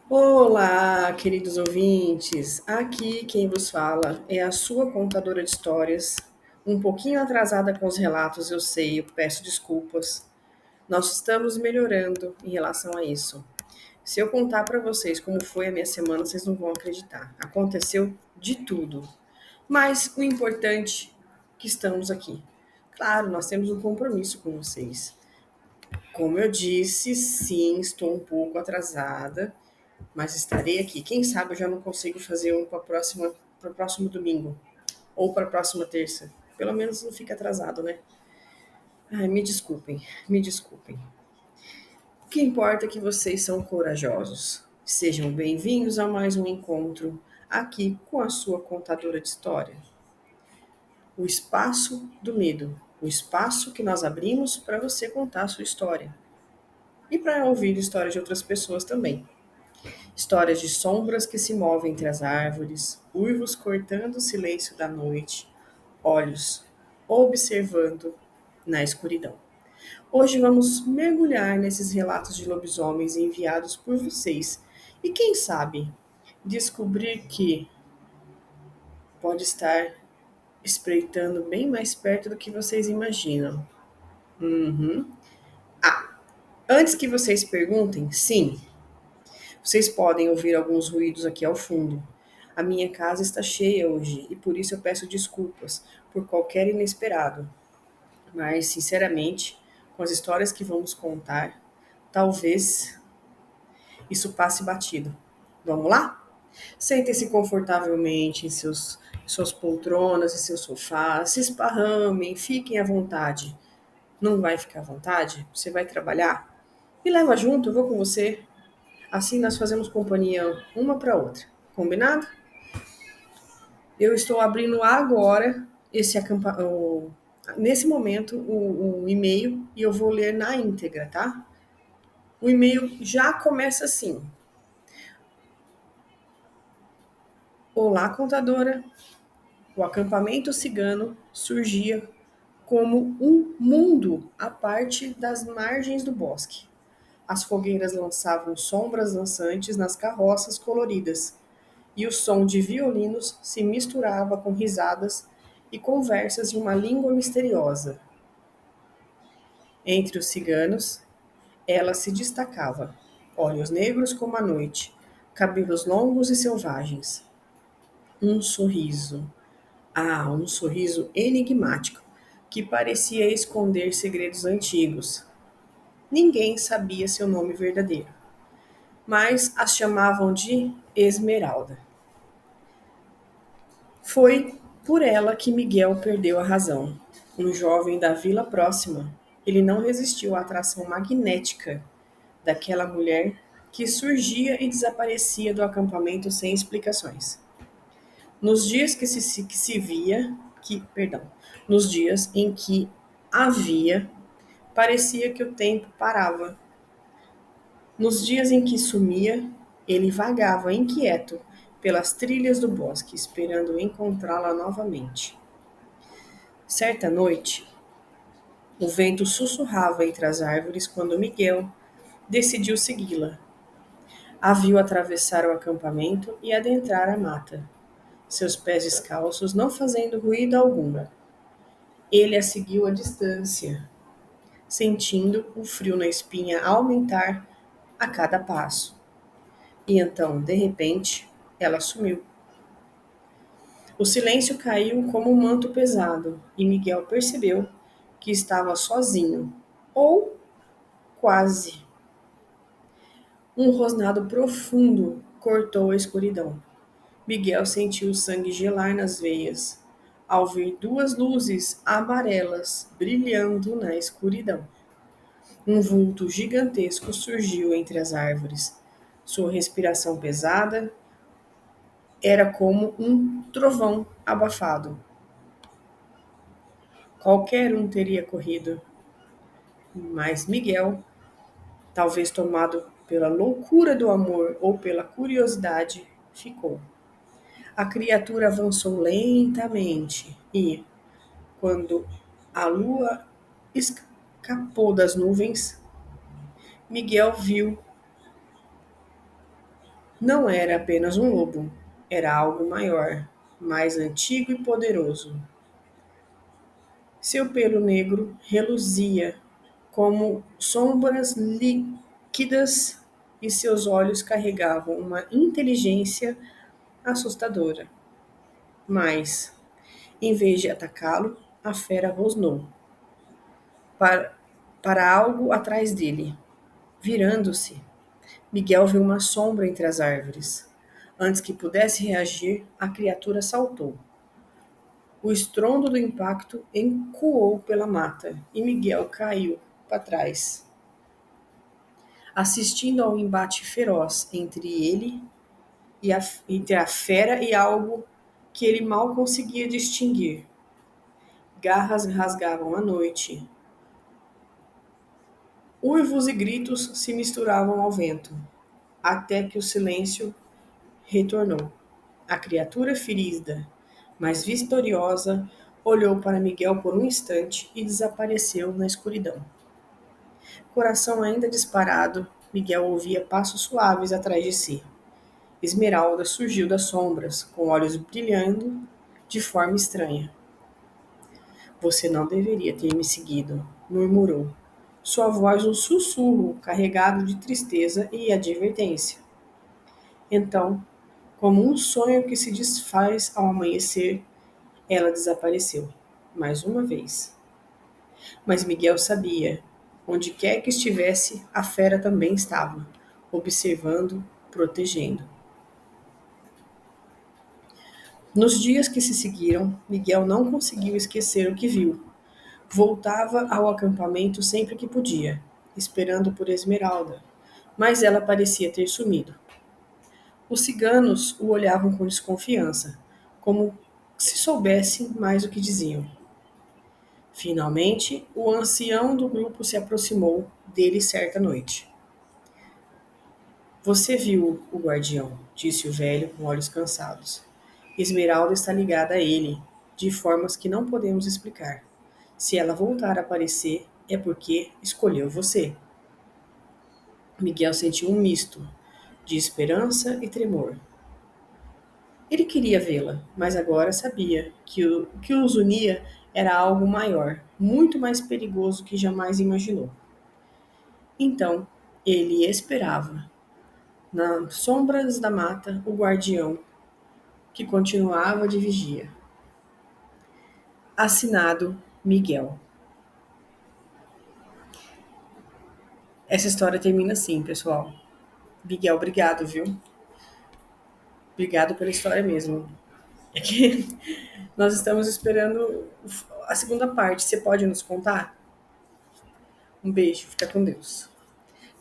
Olá, queridos ouvintes. Aqui quem vos fala é a sua contadora de histórias. Um pouquinho atrasada com os relatos, eu sei, eu peço desculpas. Nós estamos melhorando em relação a isso. Se eu contar para vocês como foi a minha semana, vocês não vão acreditar. Aconteceu de tudo. Mas o importante é que estamos aqui. Claro, nós temos um compromisso com vocês. Como eu disse, sim, estou um pouco atrasada, mas estarei aqui. Quem sabe eu já não consigo fazer um para o próximo domingo ou para a próxima terça. Pelo menos não fica atrasado, né? Ai, me desculpem, me desculpem. O que importa é que vocês são corajosos. Sejam bem-vindos a mais um encontro aqui com a sua contadora de história. O espaço do medo, o espaço que nós abrimos para você contar a sua história e para ouvir histórias de outras pessoas também. Histórias de sombras que se movem entre as árvores, uivos cortando o silêncio da noite, olhos observando na escuridão. Hoje vamos mergulhar nesses relatos de lobisomens enviados por vocês e, quem sabe, descobrir que pode estar espreitando bem mais perto do que vocês imaginam. Uhum. Ah, antes que vocês perguntem, sim, vocês podem ouvir alguns ruídos aqui ao fundo. A minha casa está cheia hoje e por isso eu peço desculpas por qualquer inesperado. Mas, sinceramente, com as histórias que vamos contar, talvez isso passe batido. Vamos lá? Sentem-se confortavelmente em suas poltronas e seus sofás, se esparramem, fiquem à vontade. Não vai ficar à vontade? Você vai trabalhar? Me leva junto, eu vou com você. Assim nós fazemos companhia uma para outra. Combinado? Eu estou abrindo agora nesse momento o e-mail e eu vou ler na íntegra, tá? O e-mail já começa assim: Olá, contadora. O acampamento cigano surgia como um mundo à parte das margens do bosque. As fogueiras lançavam sombras dançantes nas carroças coloridas, e o som de violinos se misturava com risadas e conversas de uma língua misteriosa. Entre os ciganos, ela se destacava, olhos negros como a noite, cabelos longos e selvagens. Um sorriso, um sorriso enigmático, que parecia esconder segredos antigos. Ninguém sabia seu nome verdadeiro, mas as chamavam de Esmeralda. Foi por ela que Miguel perdeu a razão. Um jovem da vila próxima, ele não resistiu à atração magnética daquela mulher que surgia e desaparecia do acampamento sem explicações. Nos dias que se via, nos dias em que havia, parecia que o tempo parava. Nos dias em que sumia, ele vagava inquieto pelas trilhas do bosque, esperando encontrá-la novamente. Certa noite, o vento sussurrava entre as árvores quando Miguel decidiu segui-la. A viu atravessar o acampamento e adentrar a mata, seus pés descalços não fazendo ruído algum. Ele a seguiu à distância, sentindo o frio na espinha aumentar a cada passo. E então, de repente, ela sumiu. O silêncio caiu como um manto pesado e Miguel percebeu que estava sozinho, ou quase. Um rosnado profundo cortou a escuridão. Miguel sentiu o sangue gelar nas veias, ao ver duas luzes amarelas brilhando na escuridão. Um vulto gigantesco surgiu entre as árvores. Sua respiração pesada era como um trovão abafado. Qualquer um teria corrido, mas Miguel, talvez tomado pela loucura do amor ou pela curiosidade, ficou. A criatura avançou lentamente e, quando a lua escapou das nuvens, Miguel viu Não era apenas um lobo, era algo maior, mais antigo e poderoso. Seu pelo negro reluzia como sombras líquidas e seus olhos carregavam uma inteligência assustadora. Mas, em vez de atacá-lo, a fera rosnou para, para algo atrás dele. Virando-se, Miguel viu uma sombra entre as árvores. Antes que pudesse reagir, a criatura saltou. O estrondo do impacto ecoou pela mata e Miguel caiu para trás, assistindo ao embate feroz entre a fera e algo que ele mal conseguia distinguir. Garras rasgavam a noite. Uivos e gritos se misturavam ao vento, até que o silêncio retornou. A criatura ferida, mas vitoriosa, olhou para Miguel por um instante e desapareceu na escuridão. Coração ainda disparado, Miguel ouvia passos suaves atrás de si. Esmeralda surgiu das sombras, com olhos brilhando de forma estranha. Você não deveria ter me seguido, murmurou. Sua voz um sussurro carregado de tristeza e advertência. Então, como um sonho que se desfaz ao amanhecer, ela desapareceu, mais uma vez. Mas Miguel sabia, onde quer que estivesse, a fera também estava, observando, protegendo. Nos dias que se seguiram, Miguel não conseguiu esquecer o que viu. Voltava ao acampamento sempre que podia, esperando por Esmeralda, mas ela parecia ter sumido. Os ciganos o olhavam com desconfiança, como se soubessem mais o que diziam. Finalmente, o ancião do grupo se aproximou dele certa noite. Você viu o guardião, disse o velho com olhos cansados. Esmeralda está ligada a ele, de formas que não podemos explicar. Se ela voltar a aparecer, é porque escolheu você. Miguel sentiu um misto de esperança e tremor. Ele queria vê-la, mas agora sabia que o que os unia era algo maior, muito mais perigoso que jamais imaginou. Então, ele esperava, nas sombras da mata, o guardião, que continuava de vigia. Assinado Miguel. Essa história termina assim, pessoal. Miguel, obrigado, viu? Obrigado pela história mesmo. É que nós estamos esperando a segunda parte. Você pode nos contar? Um beijo, fica com Deus.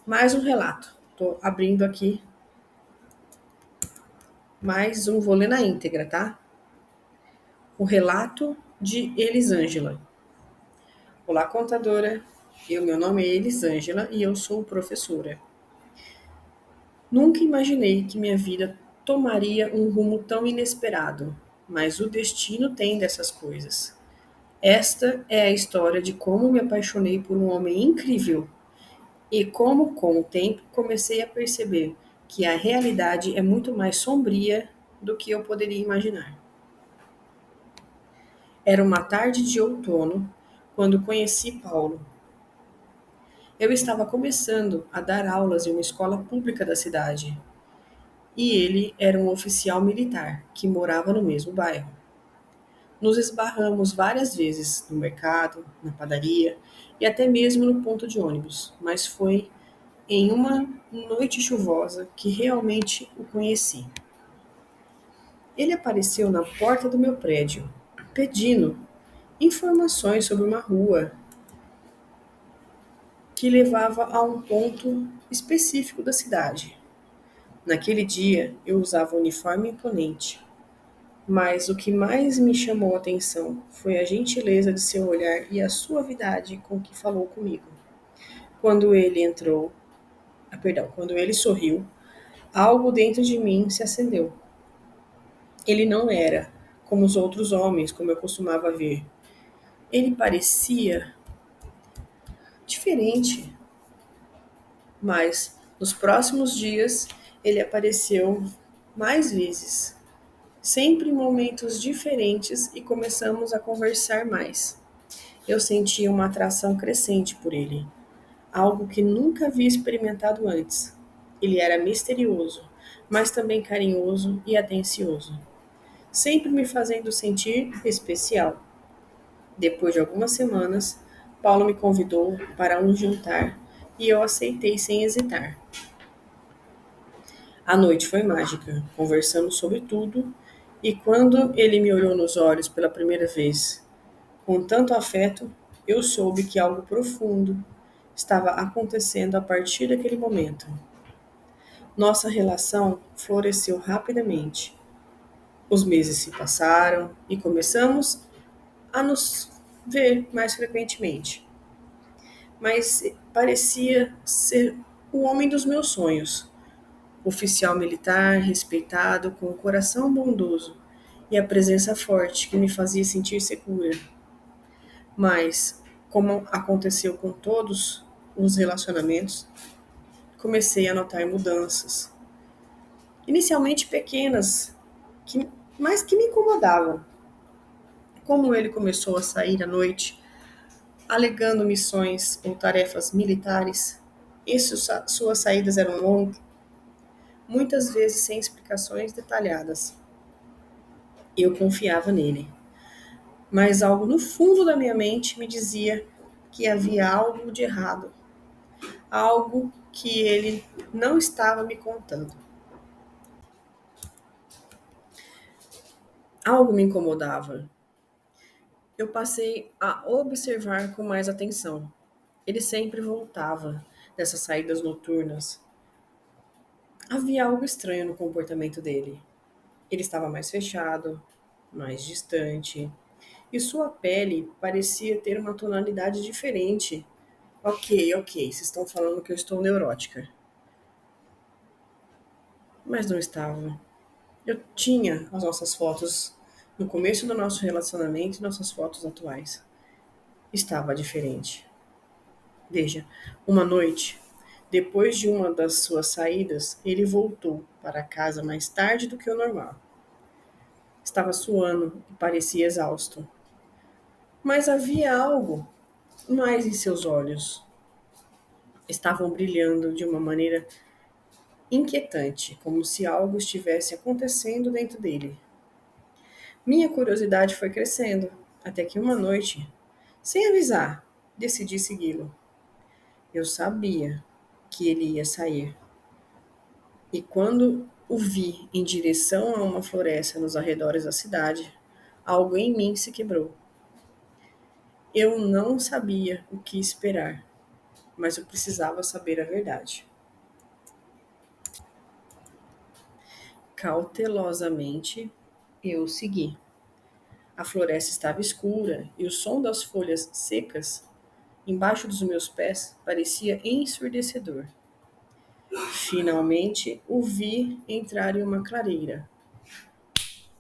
Mais um relato. Tô abrindo aqui mais um, vou ler na íntegra, tá? O relato de Elisângela. Olá, contadora. Meu nome é Elisângela e eu sou professora. Nunca imaginei que minha vida tomaria um rumo tão inesperado, mas o destino tem dessas coisas. Esta é a história de como me apaixonei por um homem incrível e como, com o tempo, comecei a perceber que a realidade é muito mais sombria do que eu poderia imaginar. Era uma tarde de outono quando conheci Paulo. Eu estava começando a dar aulas em uma escola pública da cidade e ele era um oficial militar que morava no mesmo bairro. Nos esbarramos várias vezes no mercado, na padaria e até mesmo no ponto de ônibus, mas foi em uma noite chuvosa que realmente o conheci. Ele apareceu na porta do meu prédio, pedindo informações sobre uma rua que levava a um ponto específico da cidade. Naquele dia eu usava um uniforme imponente, mas o que mais me chamou a atenção foi a gentileza de seu olhar e a suavidade com que falou comigo. Quando ele entrou, quando ele sorriu, algo dentro de mim se acendeu. Ele não era como os outros homens, como eu costumava ver. Ele parecia diferente, mas nos próximos dias Ele apareceu mais vezes, sempre em momentos diferentes e começamos a conversar mais. Eu sentia uma atração crescente por ele, algo que nunca havia experimentado antes. Ele era misterioso, mas também carinhoso e atencioso, sempre me fazendo sentir especial. Depois de algumas semanas, Paulo me convidou para um jantar e eu aceitei sem hesitar. A noite foi mágica, conversamos sobre tudo e quando ele me olhou nos olhos pela primeira vez, com tanto afeto, eu soube que algo profundo estava acontecendo a partir daquele momento. Nossa relação floresceu rapidamente. Os meses se passaram e começamos a nos ver mais frequentemente. Mas parecia ser o homem dos meus sonhos. Oficial militar, respeitado, com um coração bondoso e a presença forte que me fazia sentir segura. Mas, como aconteceu com todos os relacionamentos, comecei a notar mudanças, inicialmente pequenas, que, mas que me incomodavam. Como ele começou a sair à noite, alegando missões ou tarefas militares, e suas saídas eram longas, muitas vezes sem explicações detalhadas. Eu confiava nele, mas algo no fundo da minha mente me dizia que havia algo de errado, algo que ele não estava me contando. Algo me incomodava. Eu passei a observar com mais atenção. Ele sempre voltava dessas saídas noturnas. Havia algo estranho no comportamento dele. Ele estava mais fechado, mais distante, e sua pele parecia ter uma tonalidade diferente. Ok, ok, vocês estão falando que eu estou neurótica. Mas não estava. Eu tinha as nossas fotos no começo do nosso relacionamento e nossas fotos atuais. Estava diferente. Veja, uma noite, depois de uma das suas saídas, ele voltou para casa mais tarde do que o normal. Estava suando e parecia exausto. Mas havia algo mais em seus olhos. Estavam brilhando de uma maneira inquietante, como se algo estivesse acontecendo dentro dele. Minha curiosidade foi crescendo, até que uma noite, sem avisar, decidi segui-lo. Eu sabia que ele ia sair, e quando o vi em direção a uma floresta nos arredores da cidade, algo em mim se quebrou. Eu não sabia o que esperar, mas eu precisava saber a verdade. Cautelosamente, eu o segui. A floresta estava escura e o som das folhas secas embaixo dos meus pés parecia ensurdecedor. Finalmente o vi entrar em uma clareira,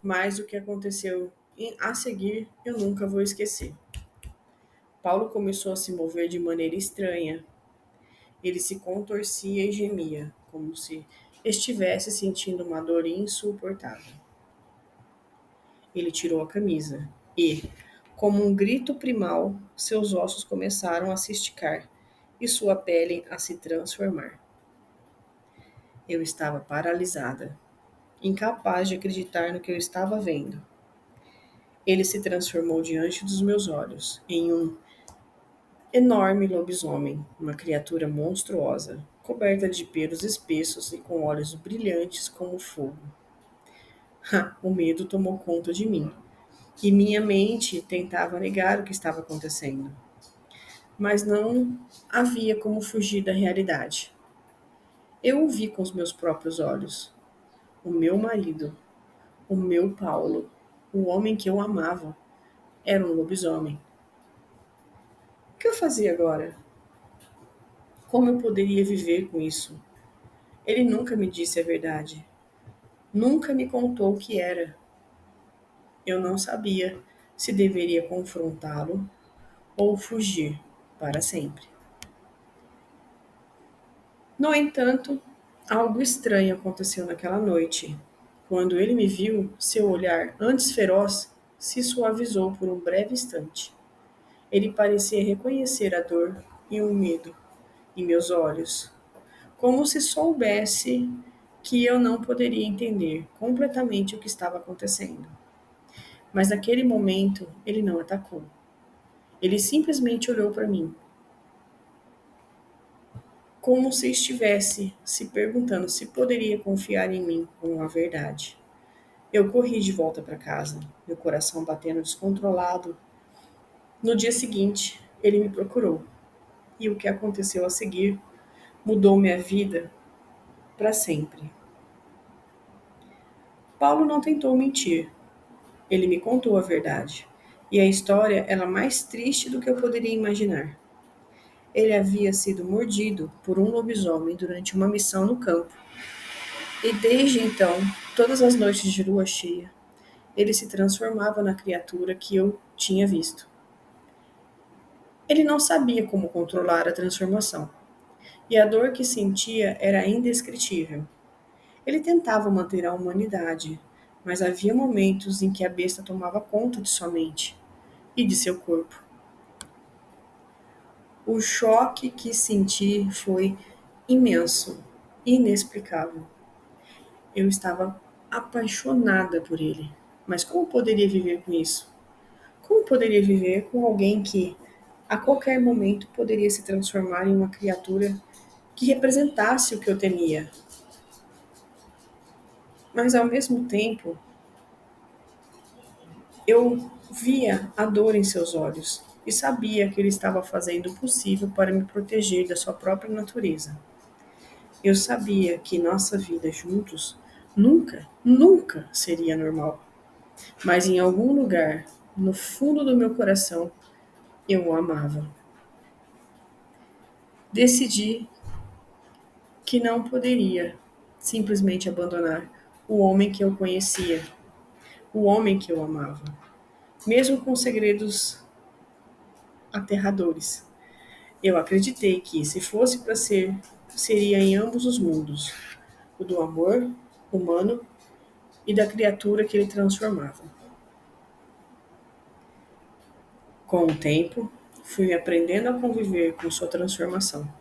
mas o que aconteceu a seguir eu nunca vou esquecer. Paulo começou a se mover de maneira estranha. Ele se contorcia e gemia, como se estivesse sentindo uma dor insuportável. Ele tirou a camisa e, como um grito primal, seus ossos começaram a se esticar e sua pele a se transformar. Eu estava paralisada, incapaz de acreditar no que eu estava vendo. Ele se transformou diante dos meus olhos em um enorme lobisomem, uma criatura monstruosa, coberta de pelos espessos e com olhos brilhantes como fogo. O medo tomou conta de mim, e minha mente tentava negar o que estava acontecendo. Mas não havia como fugir da realidade. Eu o vi com os meus próprios olhos. O meu marido, o meu Paulo, o homem que eu amava, era um lobisomem. O que eu fazia agora? Como eu poderia viver com isso? Ele nunca me disse a verdade. Nunca me contou o que era. Eu não sabia se deveria confrontá-lo ou fugir para sempre. No entanto, Algo estranho aconteceu naquela noite. Quando ele me viu, seu olhar, antes feroz, se suavizou por um breve instante. Ele parecia reconhecer a dor e o medo em meus olhos, como se soubesse que eu não poderia entender completamente o que estava acontecendo. Mas naquele momento, ele não atacou. Ele simplesmente olhou para mim, como se estivesse se perguntando se poderia confiar em mim com a verdade. Eu corri de volta para casa, meu coração batendo descontrolado. No dia seguinte, ele me procurou, e o que aconteceu a seguir mudou minha vida para sempre. Paulo não tentou mentir, ele me contou a verdade. E a história era mais triste do que eu poderia imaginar. Ele havia sido mordido por um lobisomem durante uma missão no campo. E desde então, todas as noites de lua cheia, ele se transformava na criatura que eu tinha visto. Ele não sabia como controlar a transformação, e a dor que sentia era indescritível. Ele tentava manter a humanidade, mas havia momentos em que a besta tomava conta de sua mente e de seu corpo. O choque que senti foi imenso, inexplicável. Eu estava apaixonada por ele, mas como poderia viver com isso? Como poderia viver com alguém que, a qualquer momento, poderia se transformar em uma criatura que representasse o que eu temia? Mas, ao mesmo tempo, eu via a dor em seus olhos e sabia que ele estava fazendo o possível para me proteger da sua própria natureza. Eu sabia que nossa vida juntos nunca seria normal, mas em algum lugar, no fundo do meu coração, eu o amava. Decidi que não poderia simplesmente abandonar o homem que eu conhecia, o homem que eu amava, mesmo com segredos aterradores. Eu acreditei que, se fosse para ser, seria em ambos os mundos, o do amor humano e da criatura que ele transformava. Com o tempo, fui aprendendo a conviver com sua transformação.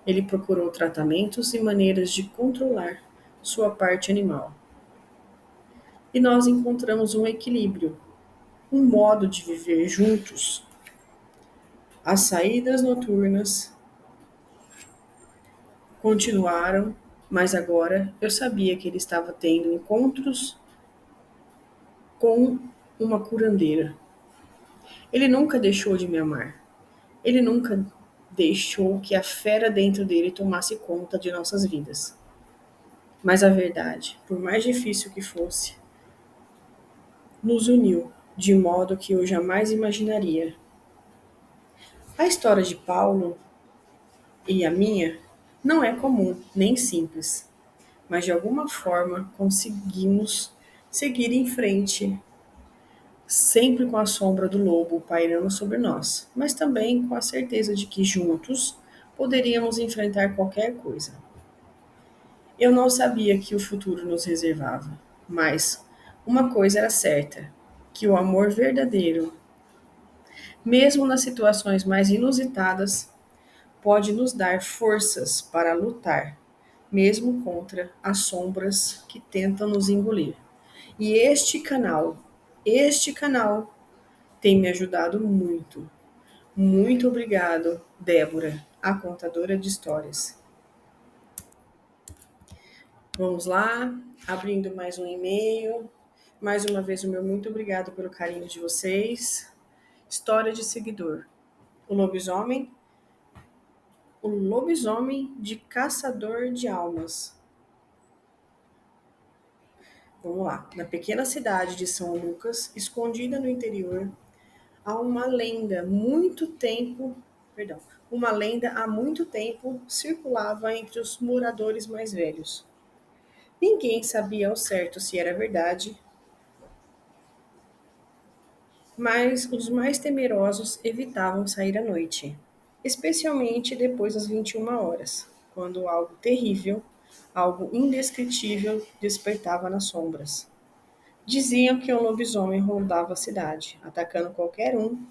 Ele procurou tratamentos e maneiras de controlar sua parte animal. E nós encontramos um equilíbrio, um modo de viver juntos. As saídas noturnas continuaram, mas agora eu sabia que ele estava tendo encontros com uma curandeira. Ele nunca deixou de me amar. Ele nunca deixou que a fera dentro dele tomasse conta de nossas vidas. Mas a verdade, por mais difícil que fosse, nos uniu de modo que eu jamais imaginaria. A história de Paulo e a minha não é comum nem simples, mas de alguma forma conseguimos seguir em frente, sempre com a sombra do lobo pairando sobre nós, mas também com a certeza de que juntos poderíamos enfrentar qualquer coisa. Eu não sabia que o futuro nos reservava, mas uma coisa era certa, que o amor verdadeiro, mesmo nas situações mais inusitadas, pode nos dar forças para lutar, mesmo contra as sombras que tentam nos engolir. E este canal tem me ajudado muito. Muito obrigado, Débora, a contadora de histórias. Vamos lá, abrindo mais um e-mail. Mais uma vez, o meu muito obrigado pelo carinho de vocês. História de seguidor. O lobisomem, o lobisomem de caçador de almas. Vamos lá. Na pequena cidade de São Lucas, escondida no interior, há uma lenda há muito tempo circulava entre os moradores mais velhos. Ninguém sabia ao certo se era verdade, mas os mais temerosos evitavam sair à noite, especialmente depois das 21 horas, quando algo terrível Algo indescritível despertava nas sombras. Diziam que um lobisomem rondava a cidade, atacando qualquer um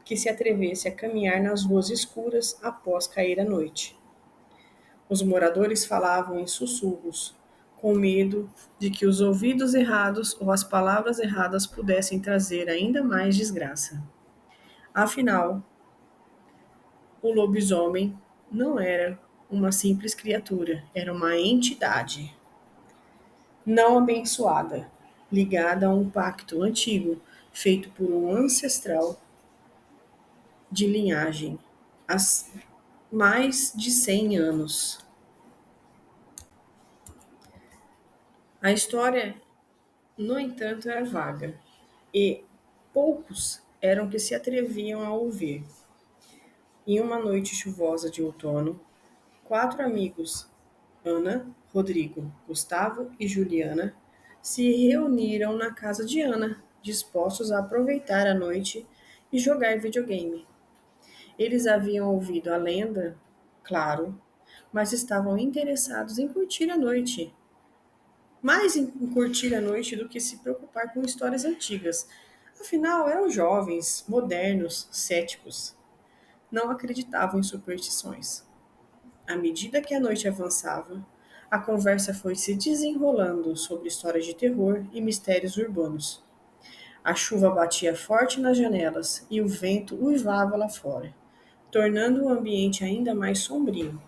que se atrevesse a caminhar nas ruas escuras após cair a noite. Os moradores falavam em sussurros, com medo de que os ouvidos errados ou as palavras erradas pudessem trazer ainda mais desgraça. Afinal, o lobisomem não era uma simples criatura, era uma entidade não abençoada, ligada a um pacto antigo feito por um ancestral de linhagem há mais de 100 anos. A história, no entanto, era vaga e poucos eram que se atreviam a ouvir. Em uma noite chuvosa de outono, quatro amigos, Ana, Rodrigo, Gustavo e Juliana, se reuniram na casa de Ana, dispostos a aproveitar a noite e jogar videogame. Eles haviam ouvido a lenda, claro, mas estavam interessados em curtir a noite. Mais em curtir a noite do que se preocupar com histórias antigas. Afinal, eram jovens, modernos, céticos. Não acreditavam em superstições. À medida que a noite avançava, a conversa foi se desenrolando sobre histórias de terror e mistérios urbanos. A chuva batia forte nas janelas e o vento uivava lá fora, tornando o ambiente ainda mais sombrio.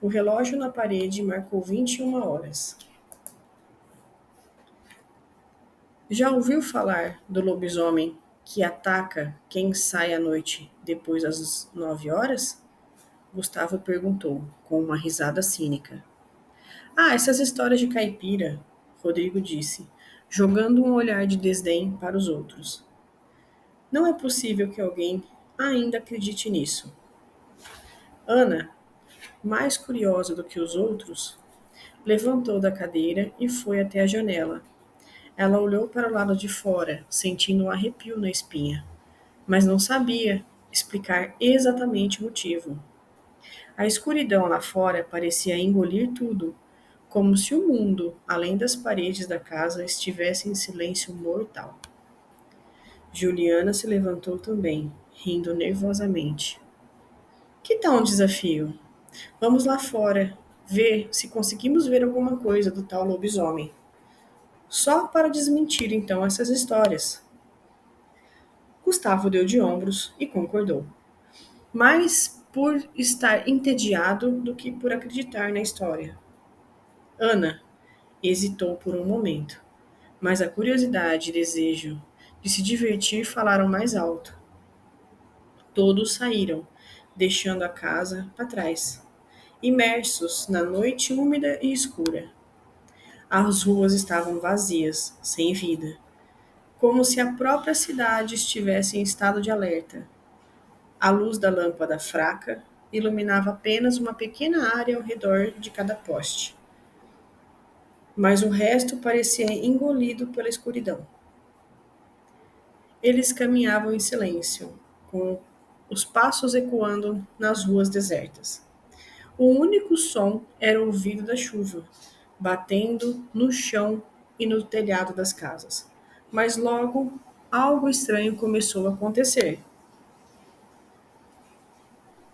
O relógio na parede marcou 21 horas. Já ouviu falar do lobisomem que ataca quem sai à noite depois das 9 horas? Gustavo perguntou, com uma risada cínica. Ah, essas histórias de caipira, Rodrigo disse, jogando um olhar de desdém para os outros. Não é possível que alguém ainda acredite nisso. Ana, mais curiosa do que os outros, levantou da cadeira e foi até a janela. Ela olhou para o lado de fora, sentindo um arrepio na espinha, mas não sabia explicar exatamente o motivo. A escuridão lá fora parecia engolir tudo, como se o mundo, além das paredes da casa, estivesse em silêncio mortal. Juliana se levantou também, rindo nervosamente. Que tal um desafio? Vamos lá fora, ver se conseguimos ver alguma coisa do tal lobisomem. Só para desmentir então essas histórias. Gustavo deu de ombros e concordou. Mais por estar entediado do que por acreditar na história. Ana hesitou por um momento, mas a curiosidade e desejo de se divertir falaram mais alto. Todos saíram, deixando a casa para trás, imersos na noite úmida e escura. As ruas estavam vazias, sem vida, como se a própria cidade estivesse em estado de alerta. A luz da lâmpada fraca iluminava apenas uma pequena área ao redor de cada poste, mas o resto parecia engolido pela escuridão. Eles caminhavam em silêncio, com os passos ecoando nas ruas desertas. O único som era o ouvido da chuva, batendo no chão e no telhado das casas. Mas logo algo estranho começou a acontecer.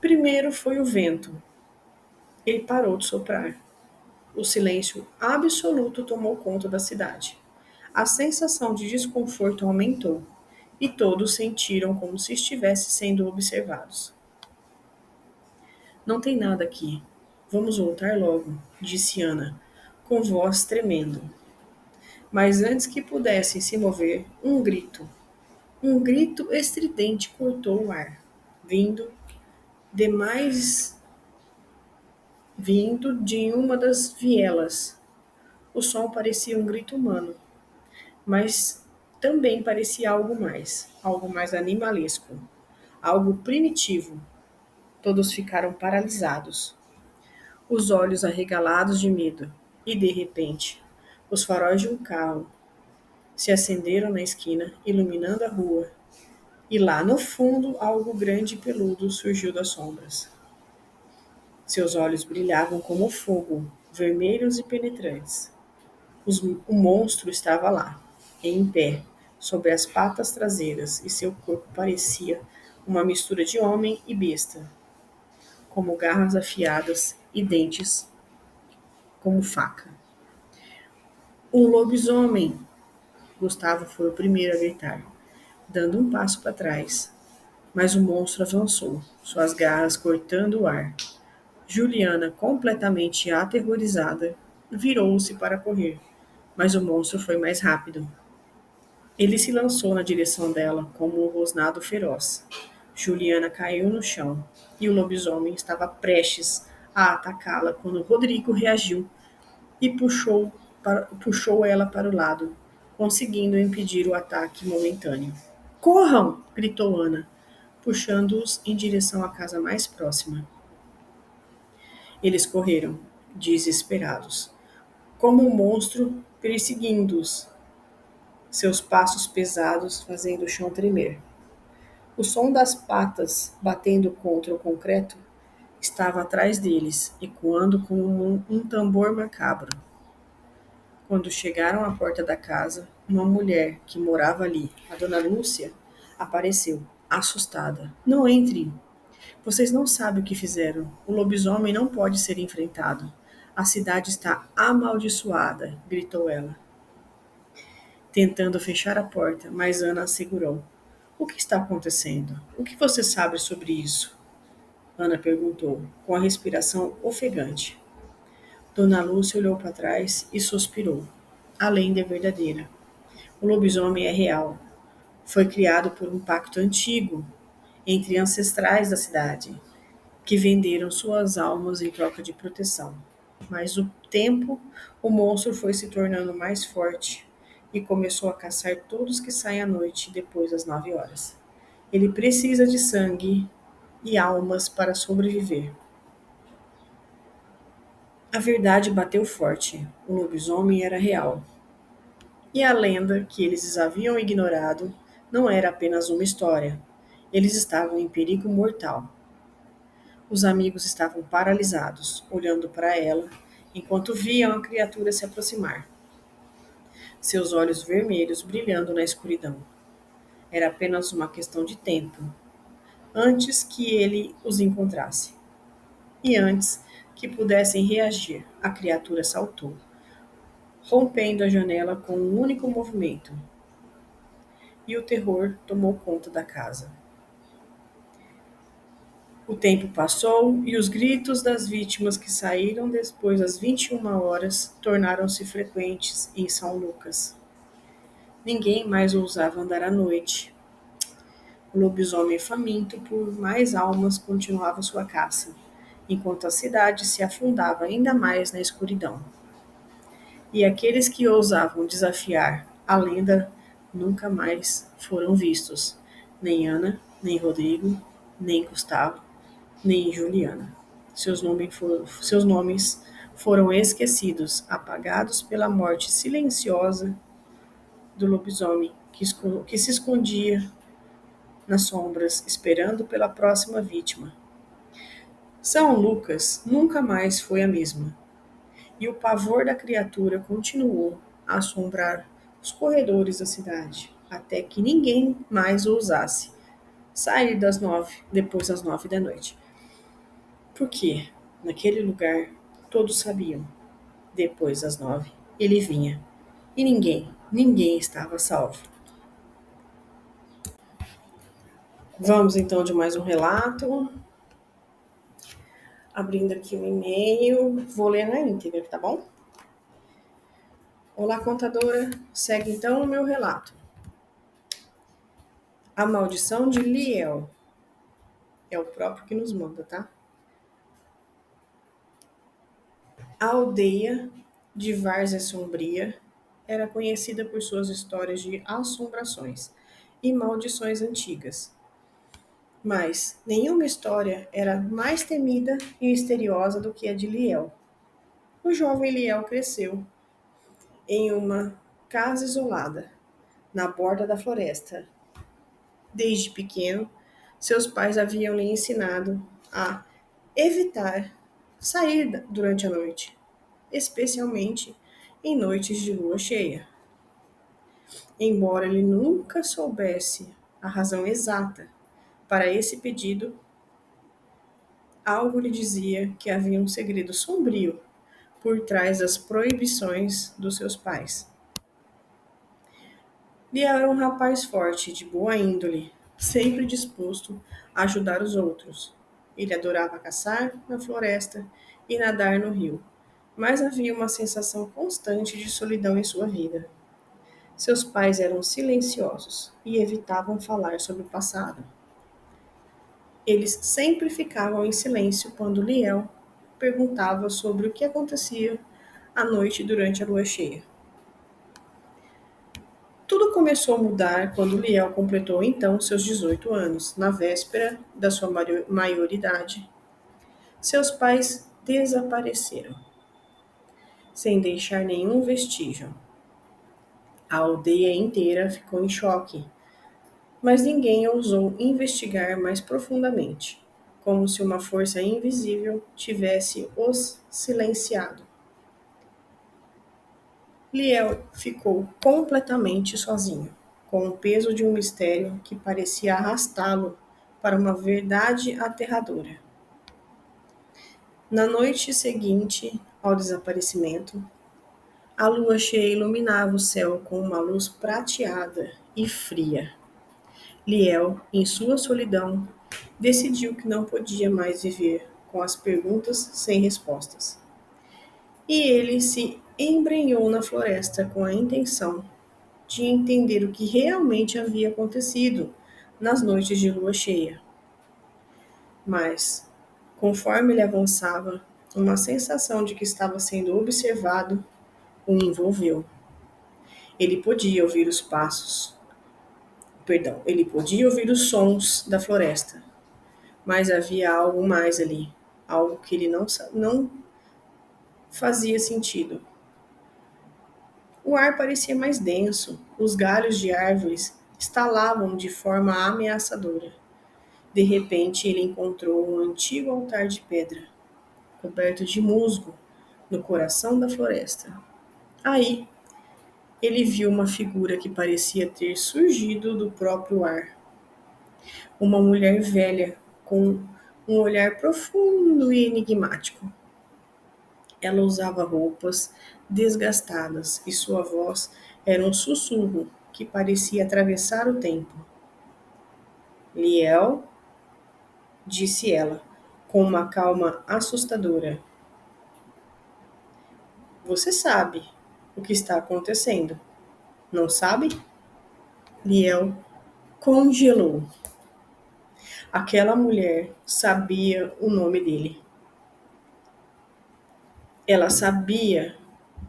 Primeiro foi o vento. Ele parou de soprar. O silêncio absoluto tomou conta da cidade. A sensação de desconforto aumentou e todos sentiram como se estivessem sendo observados. Não tem nada aqui. Vamos voltar logo, disse Ana, com voz tremendo. Mas antes que pudessem se mover, um grito estridente cortou o ar, vindo demais vindo de uma das vielas. O som parecia um grito humano, mas também parecia algo mais animalesco, algo primitivo. Todos ficaram paralisados, os olhos arregalados de medo, e de repente, os faróis de um carro se acenderam na esquina, iluminando a rua, e lá no fundo algo grande e peludo surgiu das sombras. Seus olhos brilhavam como fogo, vermelhos e penetrantes. O monstro estava lá, em pé, sobre as patas traseiras, e seu corpo parecia uma mistura de homem e besta, como garras afiadas e dentes como faca. Um lobisomem! Gustavo foi o primeiro a gritar, dando um passo para trás. Mas o monstro avançou, suas garras cortando o ar. Juliana, completamente aterrorizada, virou-se para correr, mas o monstro foi mais rápido. Ele se lançou na direção dela como um rosnado feroz. Juliana caiu no chão e o lobisomem estava prestes a atacá-la quando Rodrigo reagiu e puxou ela para o lado, conseguindo impedir o ataque momentâneo. Corram! Gritou Ana, puxando-os em direção à casa mais próxima. Eles correram, desesperados, como um monstro perseguindo-os, seus passos pesados fazendo o chão tremer. O som das patas batendo contra o concreto estava atrás deles, ecoando como um tambor macabro. Quando chegaram à porta da casa, uma mulher que morava ali, a dona Lúcia, apareceu, assustada. Não entrem! Vocês não sabem o que fizeram. O lobisomem não pode ser enfrentado. A cidade está amaldiçoada, gritou ela, tentando fechar a porta, mas Ana a segurou. O que está acontecendo? O que você sabe sobre isso? Ana perguntou, com a respiração ofegante. Dona Lúcia olhou para trás e suspirou. A lenda é verdadeira. O lobisomem é real. Foi criado por um pacto antigo entre ancestrais da cidade, que venderam suas almas em troca de proteção. Mas o tempo, o monstro foi se tornando mais forte e começou a caçar todos que saem à noite depois das 9 horas. Ele precisa de sangue e almas para sobreviver. A verdade bateu forte. O lobisomem era real. E a lenda que eles haviam ignorado não era apenas uma história. Eles estavam em perigo mortal. Os amigos estavam paralisados, olhando para ela, enquanto viam a criatura se aproximar, seus olhos vermelhos brilhando na escuridão. Era apenas uma questão de tempo, antes que ele os encontrasse. E antes que pudessem reagir, a criatura saltou, rompendo a janela com um único movimento, e o terror tomou conta da casa. O tempo passou e os gritos das vítimas que saíram depois das 21 horas tornaram-se frequentes em São Lucas. Ninguém mais ousava andar à noite. O lobisomem faminto por mais almas continuava sua caça, enquanto a cidade se afundava ainda mais na escuridão. E aqueles que ousavam desafiar a lenda nunca mais foram vistos, nem Ana, nem Rodrigo, nem Gustavo, nem Juliana. Seus nomes foram esquecidos, apagados pela morte silenciosa do lobisomem que se escondia nas sombras, esperando pela próxima vítima. São Lucas nunca mais foi a mesma, e o pavor da criatura continuou a assombrar os corredores da cidade, até que ninguém mais ousasse sair depois das 9 da noite. Porque, naquele lugar, todos sabiam, depois das 9, ele vinha. E ninguém estava salvo. Vamos então de mais um relato. Abrindo aqui o e-mail, vou ler na íntegra, tá bom? Olá, contadora. Segue então o meu relato. A maldição de Liel. É o próprio que nos manda, tá? A aldeia de Várzea Sombria era conhecida por suas histórias de assombrações e maldições antigas. Mas nenhuma história era mais temida e misteriosa do que a de Liel. O jovem Liel cresceu em uma casa isolada, na borda da floresta. Desde pequeno, seus pais haviam lhe ensinado a evitar sair durante a noite, especialmente em noites de lua cheia. Embora ele nunca soubesse a razão exata para esse pedido, algo lhe dizia que havia um segredo sombrio por trás das proibições dos seus pais. Ele era um rapaz forte, de boa índole, sempre disposto a ajudar os outros. Ele adorava caçar na floresta e nadar no rio, mas havia uma sensação constante de solidão em sua vida. Seus pais eram silenciosos e evitavam falar sobre o passado. Eles sempre ficavam em silêncio quando Liel perguntava sobre o que acontecia à noite durante a lua cheia. Tudo começou a mudar quando Liel completou então seus 18 anos, na véspera da sua maioridade. Seus pais desapareceram, sem deixar nenhum vestígio. A aldeia inteira ficou em choque, mas ninguém ousou investigar mais profundamente, como se uma força invisível tivesse os silenciado. Liel ficou completamente sozinho, com o peso de um mistério que parecia arrastá-lo para uma verdade aterradora. Na noite seguinte ao desaparecimento, a lua cheia iluminava o céu com uma luz prateada e fria. Liel, em sua solidão, decidiu que não podia mais viver com as perguntas sem respostas. E ele se embrenhou na floresta com a intenção de entender o que realmente havia acontecido nas noites de lua cheia. Mas, conforme ele avançava, uma sensação de que estava sendo observado o envolveu. Ele podia ouvir os passos, ele podia ouvir os sons da floresta, mas havia algo mais ali, algo que ele não fazia sentido. O ar parecia mais denso, os galhos de árvores estalavam de forma ameaçadora. De repente, ele encontrou um antigo altar de pedra, coberto de musgo, no coração da floresta. Aí, ele viu uma figura que parecia ter surgido do próprio ar. Uma mulher velha, com um olhar profundo e enigmático. Ela usava roupas desgastadas e sua voz era um sussurro que parecia atravessar o tempo. Liel, disse ela, com uma calma assustadora. Você sabe o que está acontecendo, não sabe? Liel congelou. Aquela mulher sabia o nome dele. Ela sabia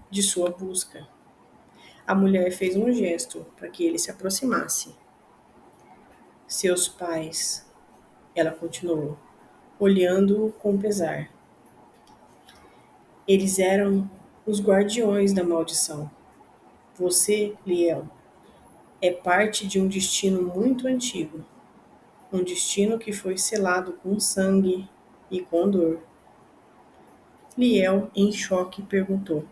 de sua busca. A mulher fez um gesto para que ele se aproximasse. Seus pais, ela continuou, olhando-o com pesar. Eles eram os guardiões da maldição. Você, Liel, é parte de um destino muito antigo. Um destino que foi selado com sangue e com dor. Liel, em choque, perguntou: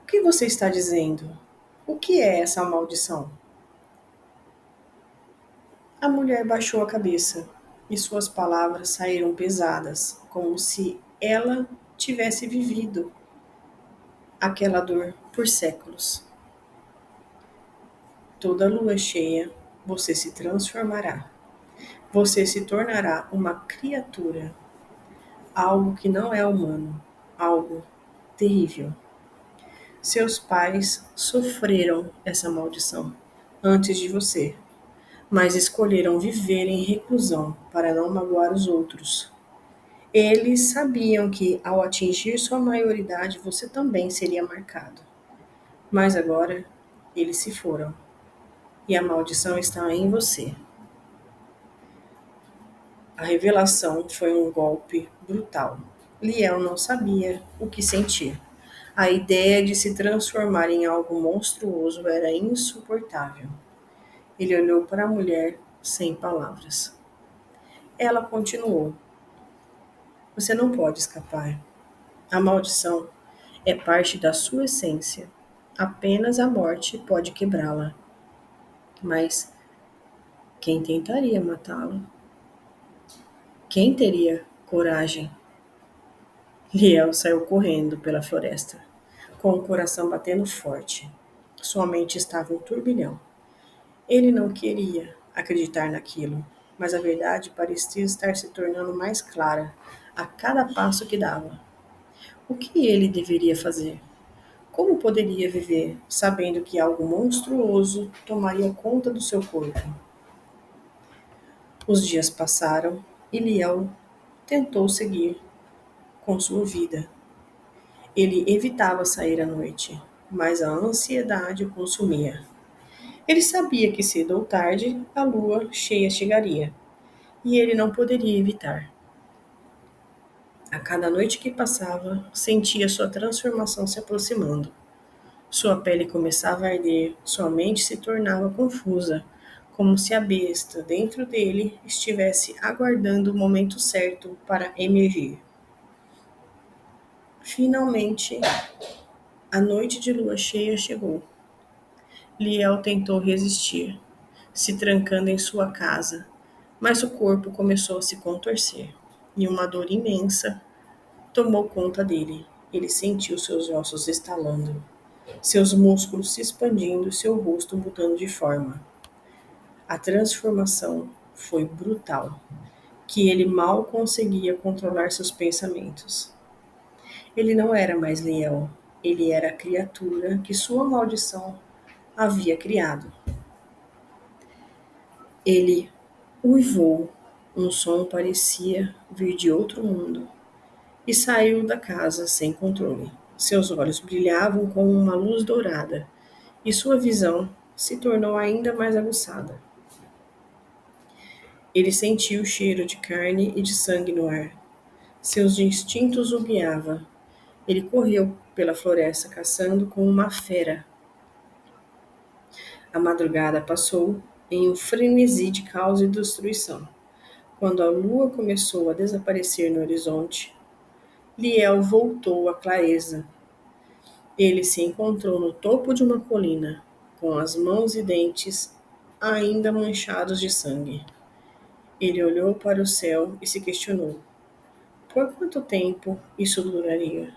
O que você está dizendo? O que é essa maldição? A mulher baixou a cabeça e suas palavras saíram pesadas, como se ela tivesse vivido aquela dor por séculos. Toda lua cheia, você se transformará. Você se tornará uma criatura, algo que não é humano, algo terrível. Seus pais sofreram essa maldição antes de você, mas escolheram viver em reclusão para não magoar os outros. Eles sabiam que, ao atingir sua maioridade, você também seria marcado. Mas agora, eles se foram. E a maldição está em você. A revelação foi um golpe brutal. Liel não sabia o que sentir. A ideia de se transformar em algo monstruoso era insuportável. Ele olhou para a mulher sem palavras. Ela continuou. Você não pode escapar. A maldição é parte da sua essência. Apenas a morte pode quebrá-la. Mas quem tentaria matá-lo? Quem teria coragem? Liel saiu correndo pela floresta, com o coração batendo forte. Sua mente estava em turbilhão. Ele não queria acreditar naquilo, mas a verdade parecia estar se tornando mais clara a cada passo que dava. O que ele deveria fazer? Como poderia viver sabendo que algo monstruoso tomaria conta do seu corpo? Os dias passaram e Liel tentou seguir com sua vida. Ele evitava sair à noite, mas a ansiedade o consumia. Ele sabia que cedo ou tarde a lua cheia chegaria, e ele não poderia evitar. A cada noite que passava, sentia sua transformação se aproximando. Sua pele começava a arder, sua mente se tornava confusa, como se a besta dentro dele estivesse aguardando o momento certo para emergir. Finalmente, a noite de lua cheia chegou. Liel tentou resistir, se trancando em sua casa, mas o corpo começou a se contorcer e uma dor imensa tomou conta dele. Ele sentiu seus ossos estalando, seus músculos se expandindo e seu rosto mudando de forma. A transformação foi brutal, que ele mal conseguia controlar seus pensamentos. Ele não era mais leão, ele era a criatura que sua maldição havia criado. Ele uivou, um som parecia vir de outro mundo, e saiu da casa sem controle. Seus olhos brilhavam com uma luz dourada, e sua visão se tornou ainda mais aguçada. Ele sentiu o cheiro de carne e de sangue no ar. Seus instintos o guiavam. Ele correu pela floresta caçando como uma fera. A madrugada passou em um frenesi de caos e destruição. Quando a lua começou a desaparecer no horizonte, Liel voltou à clareza. Ele se encontrou no topo de uma colina, com as mãos e dentes ainda manchados de sangue. Ele olhou para o céu e se questionou: por quanto tempo isso duraria?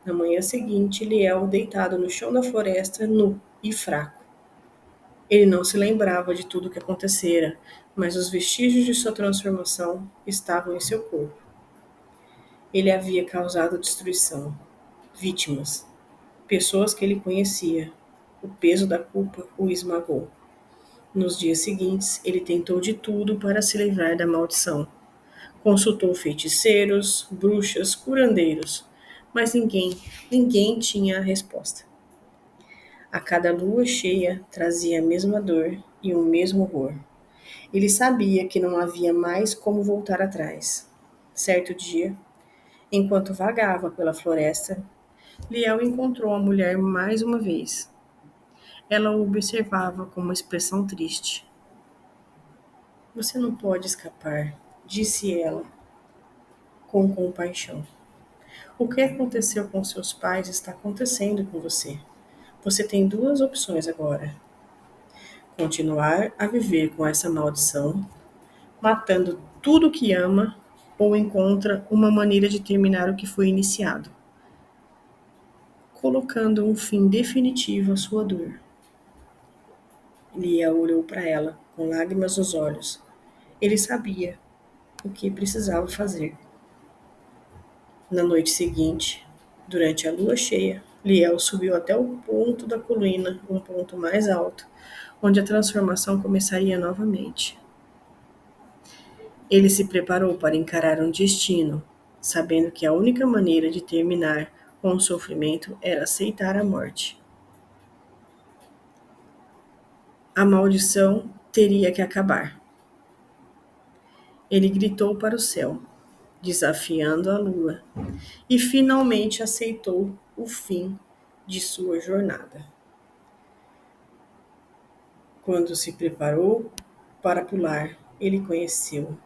Na manhã seguinte, Liel, deitado no chão da floresta, nu e fraco. Ele não se lembrava de tudo o que acontecera, mas os vestígios de sua transformação estavam em seu corpo. Ele havia causado destruição, vítimas, pessoas que ele conhecia. O peso da culpa o esmagou. Nos dias seguintes, ele tentou de tudo para se livrar da maldição. Consultou feiticeiros, bruxas, curandeiros, mas ninguém tinha a resposta. A cada lua cheia trazia a mesma dor e o mesmo horror. Ele sabia que não havia mais como voltar atrás. Certo dia, enquanto vagava pela floresta, Liel encontrou a mulher mais uma vez. Ela o observava com uma expressão triste. Você não pode escapar, disse ela com compaixão. O que aconteceu com seus pais está acontecendo com você. Você tem duas opções agora: continuar a viver com essa maldição, matando tudo o que ama, ou encontra uma maneira de terminar o que foi iniciado, colocando um fim definitivo à sua dor. Lia olhou para ela, com lágrimas nos olhos. Ele sabia o que precisava fazer. Na noite seguinte, durante a lua cheia, Liel subiu até o ponto da colina, um ponto mais alto, onde a transformação começaria novamente. Ele se preparou para encarar um destino, sabendo que a única maneira de terminar com o sofrimento era aceitar a morte. A maldição teria que acabar. Ele gritou para o céu, desafiando a lua, e finalmente aceitou o fim de sua jornada. Quando se preparou para pular, ele conheceu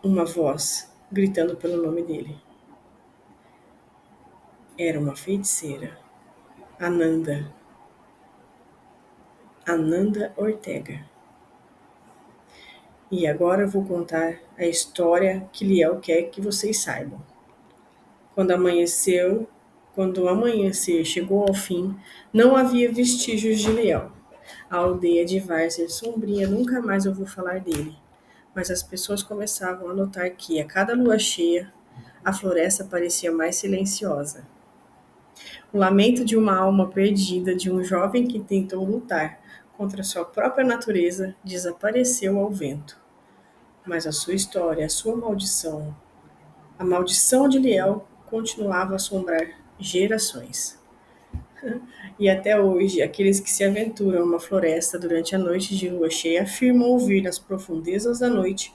uma voz gritando pelo nome dele. Era uma feiticeira, Ananda, Ananda Ortega. E agora eu vou contar a história que Liel quer que vocês saibam. Quando amanheceu, quando o amanhecer chegou ao fim, não havia vestígios de Liel. A aldeia de Várzea Sombria nunca mais ouviu falar dele, mas as pessoas começavam a notar que, a cada lua cheia, a floresta parecia mais silenciosa. O lamento de uma alma perdida, de um jovem que tentou lutar contra sua própria natureza, desapareceu ao vento. Mas a sua história, a sua maldição, a maldição de Liel continuava a assombrar gerações. E até hoje, aqueles que se aventuram numa floresta durante a noite de lua cheia afirmam ouvir nas profundezas da noite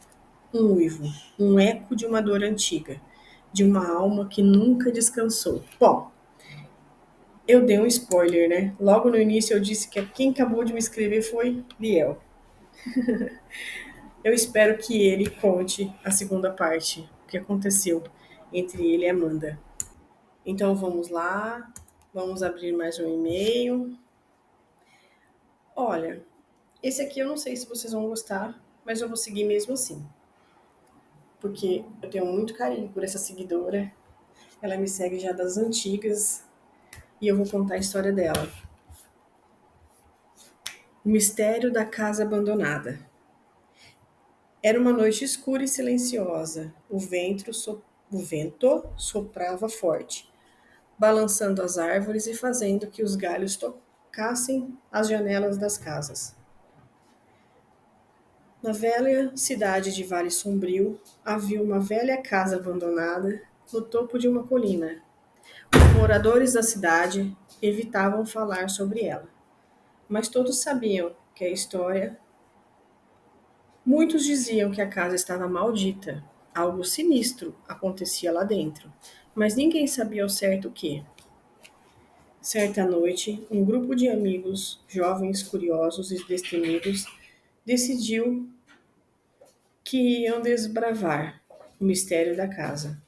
um uivo, um eco de uma dor antiga, de uma alma que nunca descansou. Bom, eu dei um spoiler, né? Logo no início eu disse que quem acabou de me escrever foi Liel. Eu espero que ele conte a segunda parte, o que aconteceu entre ele e Amanda. Então vamos lá, vamos abrir mais um e-mail. Olha, esse aqui eu não sei se vocês vão gostar, mas eu vou seguir mesmo assim. Porque eu tenho muito carinho por essa seguidora. Ela me segue já das antigas e eu vou contar a história dela. O mistério da casa abandonada. Era uma noite escura e silenciosa. O vento soprava forte, balançando as árvores e fazendo que os galhos tocassem as janelas das casas. Na velha cidade de Vale Sombrio, havia uma velha casa abandonada no topo de uma colina. Os moradores da cidade evitavam falar sobre ela, mas todos sabiam que a história. Muitos diziam que a casa estava maldita, algo sinistro acontecia lá dentro, mas ninguém sabia ao certo o que. Certa noite, um grupo de amigos, jovens curiosos e destemidos, decidiu que iam desbravar o mistério da casa.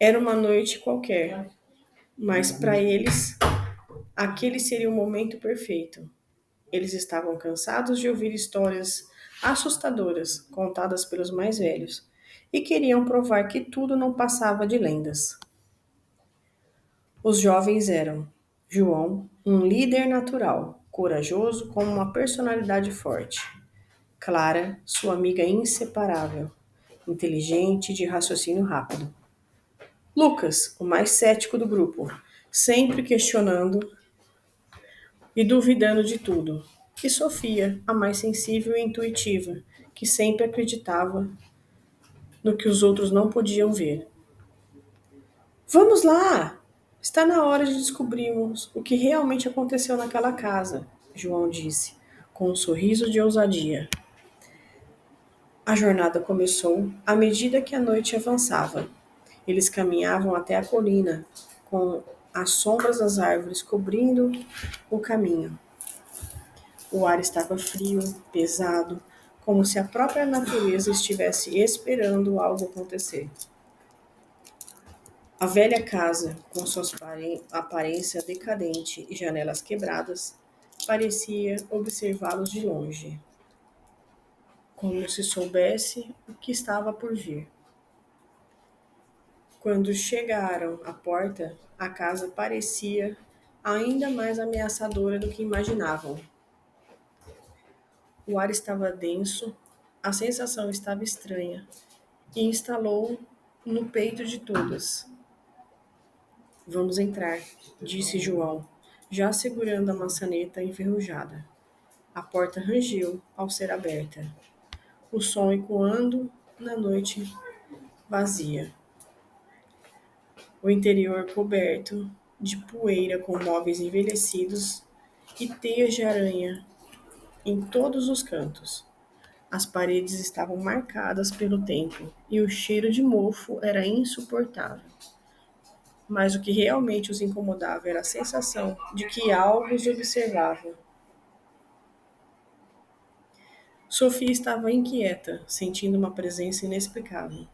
Era uma noite qualquer, mas para eles, aquele seria o momento perfeito. Eles estavam cansados de ouvir histórias assustadoras contadas pelos mais velhos e queriam provar que tudo não passava de lendas. Os jovens eram João, um líder natural, corajoso com uma personalidade forte. Clara, sua amiga inseparável, inteligente e de raciocínio rápido. Lucas, o mais cético do grupo, sempre questionando e duvidando de tudo. E Sofia, a mais sensível e intuitiva, que sempre acreditava no que os outros não podiam ver. Vamos lá! Está na hora de descobrirmos o que realmente aconteceu naquela casa, João disse, com um sorriso de ousadia. A jornada começou à medida que a noite avançava. Eles caminhavam até a colina, com as sombras das árvores cobrindo o caminho. O ar estava frio, pesado, como se a própria natureza estivesse esperando algo acontecer. A velha casa, com sua aparência decadente e janelas quebradas, parecia observá-los de longe, como se soubesse o que estava por vir. Quando chegaram à porta, a casa parecia ainda mais ameaçadora do que imaginavam. O ar estava denso, a sensação estava estranha e instalou no peito de todas. Vamos entrar, disse João, já segurando a maçaneta enferrujada. A porta rangeu ao ser aberta, o som ecoando na noite vazia. O interior coberto de poeira com móveis envelhecidos e teias de aranha em todos os cantos. As paredes estavam marcadas pelo tempo e o cheiro de mofo era insuportável. Mas o que realmente os incomodava era a sensação de que algo os observava. Sofia estava inquieta, sentindo uma presença inexplicável.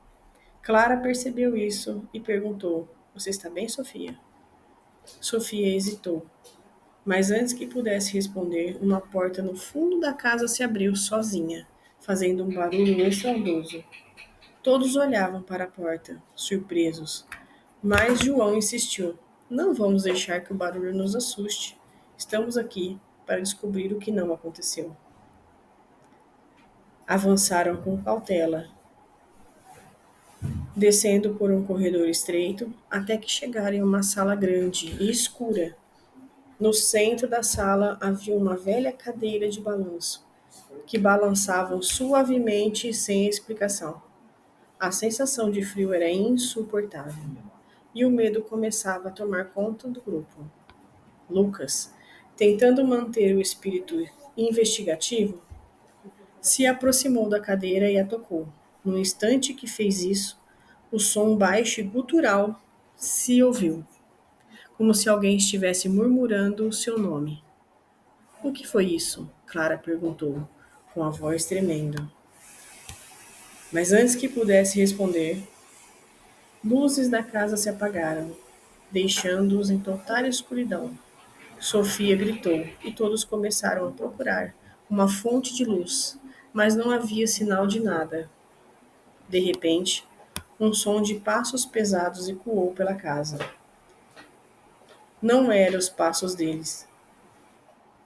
Clara percebeu isso e perguntou: Você está bem, Sofia? Sofia hesitou, mas antes que pudesse responder, uma porta no fundo da casa se abriu sozinha, fazendo um barulho estrondoso. Todos olhavam para a porta, surpresos, mas João insistiu: Não vamos deixar que o barulho nos assuste. Estamos aqui para descobrir o que não aconteceu. Avançaram com cautela, descendo por um corredor estreito até que chegaram em uma sala grande e escura. No centro da sala havia uma velha cadeira de balanço, que balançavam suavemente e sem explicação. A sensação de frio era insuportável, e o medo começava a tomar conta do grupo. Lucas, tentando manter o espírito investigativo, se aproximou da cadeira e a tocou. No instante que fez isso, o som baixo e gutural se ouviu, como se alguém estivesse murmurando o seu nome. O que foi isso? Clara perguntou, com a voz tremendo. Mas antes que pudesse responder, luzes da casa se apagaram, deixando-os em total escuridão. Sofia gritou e todos começaram a procurar uma fonte de luz, mas não havia sinal de nada. De repente, um som de passos pesados ecoou pela casa. Não eram os passos deles.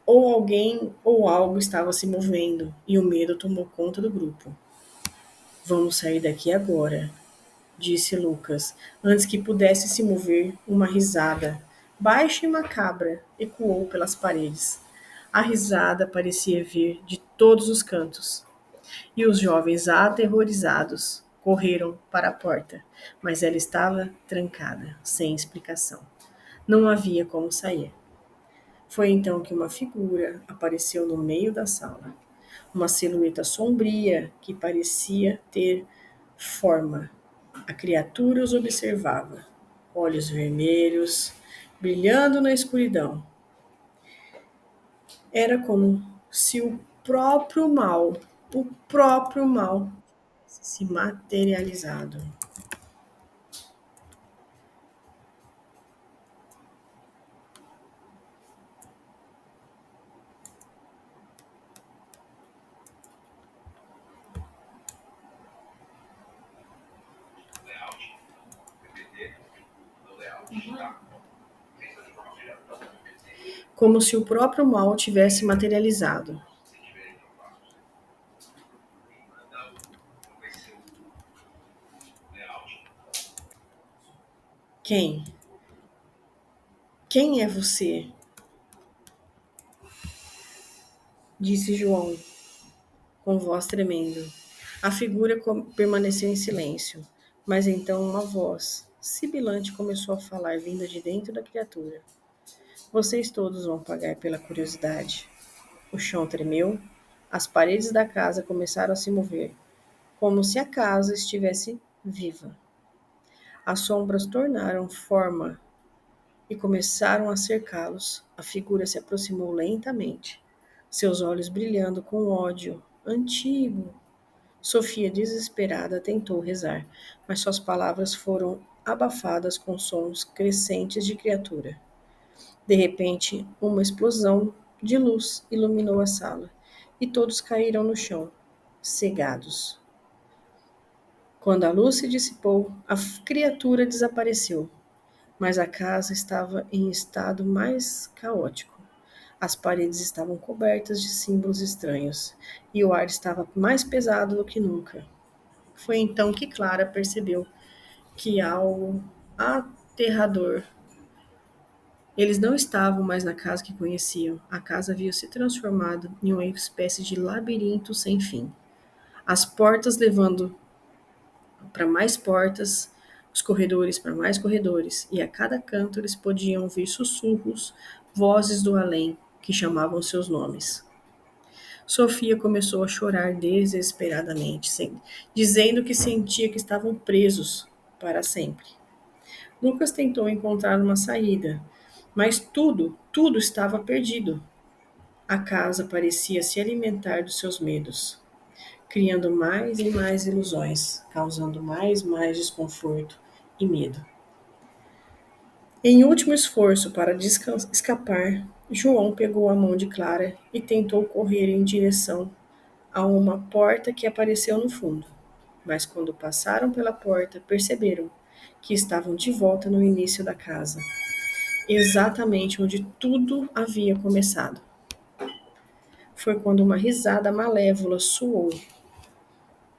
Ou alguém ou algo estava se movendo e o medo tomou conta do grupo. Vamos sair daqui agora, disse Lucas, antes que pudesse se mover. Uma risada, baixa e macabra, ecoou pelas paredes. A risada parecia vir de todos os cantos, e os jovens, aterrorizados, correram para a porta, mas ela estava trancada, sem explicação. Não havia como sair. Foi então que uma figura apareceu no meio da sala, uma silhueta sombria que parecia ter forma. A criatura os observava, olhos vermelhos, brilhando na escuridão. Era como se o próprio mal, se materializado. Como se o próprio mal tivesse materializado. Quem? Quem é você? Disse João, com voz tremendo. A figura permaneceu em silêncio, mas então uma voz sibilante começou a falar, vinda de dentro da criatura. Vocês todos vão pagar pela curiosidade. O chão tremeu, as paredes da casa começaram a se mover, como se a casa estivesse viva. As sombras tornaram forma e começaram a cercá-los. A figura se aproximou lentamente, seus olhos brilhando com ódio antigo. Sofia, desesperada, tentou rezar, mas suas palavras foram abafadas com sons crescentes de criatura. De repente, uma explosão de luz iluminou a sala e todos caíram no chão, cegados. Quando a luz se dissipou, a criatura desapareceu, mas a casa estava em estado mais caótico. As paredes estavam cobertas de símbolos estranhos e o ar estava mais pesado do que nunca. Foi então que Clara percebeu que algo aterrador. Eles não estavam mais na casa que conheciam. A casa havia se transformado em uma espécie de labirinto sem fim. As portas levando para mais portas, os corredores para mais corredores, e a cada canto eles podiam ouvir sussurros, vozes do além que chamavam seus nomes. Sofia começou a chorar desesperadamente, dizendo que sentia que estavam presos para sempre. Lucas tentou encontrar uma saída, mas tudo estava perdido. A casa parecia se alimentar dos seus medos. criando mais e mais ilusões, causando mais e mais desconforto e medo. Em último esforço para escapar, João pegou a mão de Clara e tentou correr em direção a uma porta que apareceu no fundo. Mas quando passaram pela porta, perceberam que estavam de volta no início da casa, exatamente onde tudo havia começado. Foi quando uma risada malévola soou,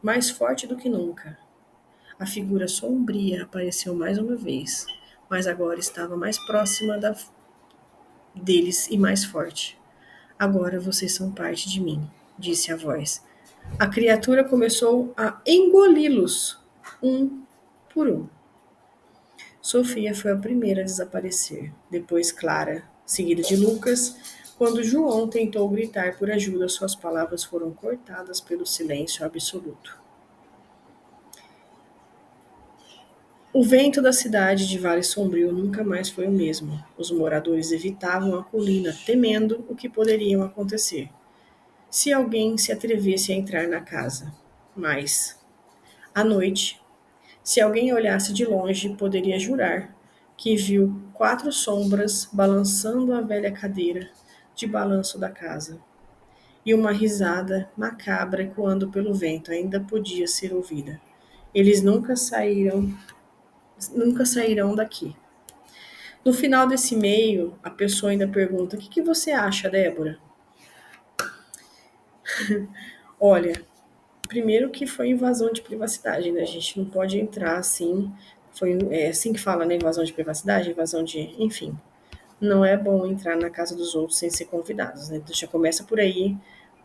mais forte do que nunca. A figura sombria apareceu mais uma vez, mas agora estava mais próxima deles e mais forte. Agora vocês são parte de mim, disse a voz. A criatura começou a engoli-los, um por um. Sofia foi a primeira a desaparecer, depois Clara, seguida de Lucas. Quando João tentou gritar por ajuda, suas palavras foram cortadas pelo silêncio absoluto. O vento da cidade de Vale Sombrio nunca mais foi o mesmo. Os moradores evitavam a colina, temendo o que poderia acontecer se alguém se atrevesse a entrar na casa. Mas, à noite, se alguém olhasse de longe, poderia jurar que viu 4 sombras balançando a velha cadeira de balanço da casa. E uma risada macabra ecoando pelo vento ainda podia ser ouvida. Eles nunca sairão daqui. No final desse meio, a pessoa ainda pergunta: o que você acha, Débora? Olha, primeiro que foi invasão de privacidade, né? A gente não pode entrar assim. É assim que fala, né? Invasão de privacidade, invasão de. Enfim. Não é bom entrar na casa dos outros sem ser convidados, né? Então já começa por aí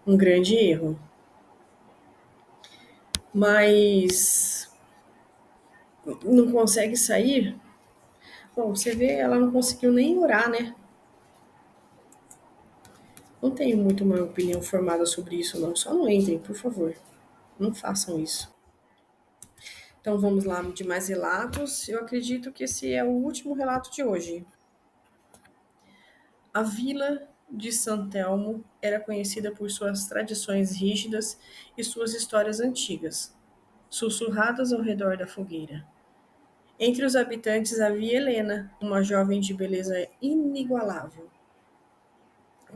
um grande erro. Mas não consegue sair? Bom, você vê, ela não conseguiu nem orar, né? Não tenho muito uma opinião formada sobre isso, não. Só não entrem, por favor. Não façam isso. Então vamos lá de mais relatos. Eu acredito que esse é o último relato de hoje. A vila de Santelmo era conhecida por suas tradições rígidas e suas histórias antigas, sussurradas ao redor da fogueira. Entre os habitantes havia Helena, uma jovem de beleza inigualável,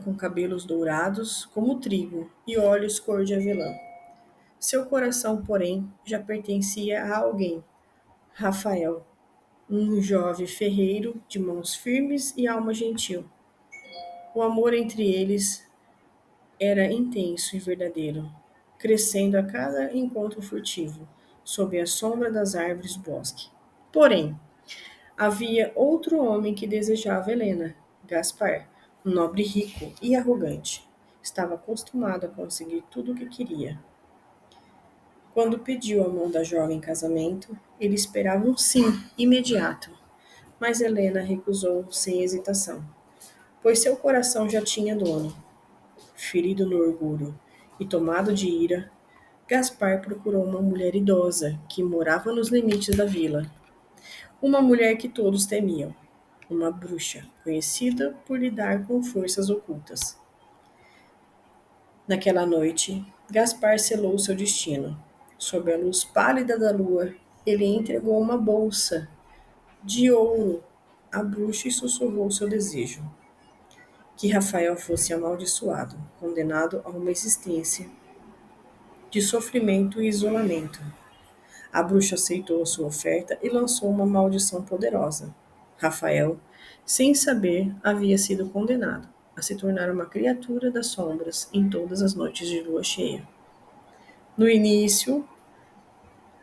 com cabelos dourados como o trigo e olhos cor de avelã. Seu coração, porém, já pertencia a alguém, Rafael, um jovem ferreiro de mãos firmes e alma gentil. O amor entre eles era intenso e verdadeiro, crescendo a cada encontro furtivo, sob a sombra das árvores do bosque. Porém, havia outro homem que desejava Helena, Gaspar, um nobre rico e arrogante. Estava acostumado a conseguir tudo o que queria. Quando pediu a mão da jovem em casamento, ele esperava um sim imediato, mas Helena recusou sem hesitação, pois seu coração já tinha dono. Ferido no orgulho e tomado de ira, Gaspar procurou uma mulher idosa que morava nos limites da vila. Uma mulher que todos temiam, uma bruxa, conhecida por lidar com forças ocultas. Naquela noite, Gaspar selou seu destino. Sob a luz pálida da lua, ele entregou uma bolsa de ouro à bruxa e sussurrou seu desejo: que Rafael fosse amaldiçoado, condenado a uma existência de sofrimento e isolamento. A bruxa aceitou a sua oferta e lançou uma maldição poderosa. Rafael, sem saber, havia sido condenado a se tornar uma criatura das sombras em todas as noites de lua cheia. No início,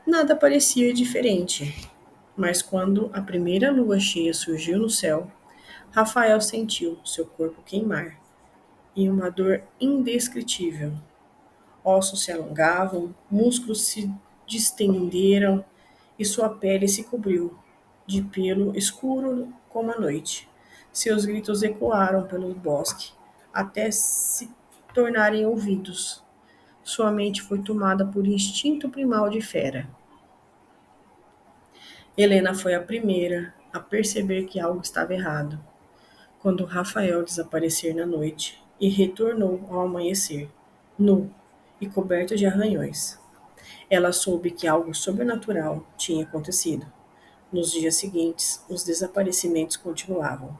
nada parecia diferente, mas quando a primeira lua cheia surgiu no céu, Rafael sentiu seu corpo queimar e uma dor indescritível. Ossos se alongavam, músculos se distenderam e sua pele se cobriu de pelo escuro como a noite. Seus gritos ecoaram pelo bosque até se tornarem ouvidos. Sua mente foi tomada por instinto primal de fera. Helena foi a primeira a perceber que algo estava errado, quando Rafael desaparecer na noite e retornou ao amanhecer, nu e coberto de arranhões. Ela soube que algo sobrenatural tinha acontecido. Nos dias seguintes, os desaparecimentos continuavam,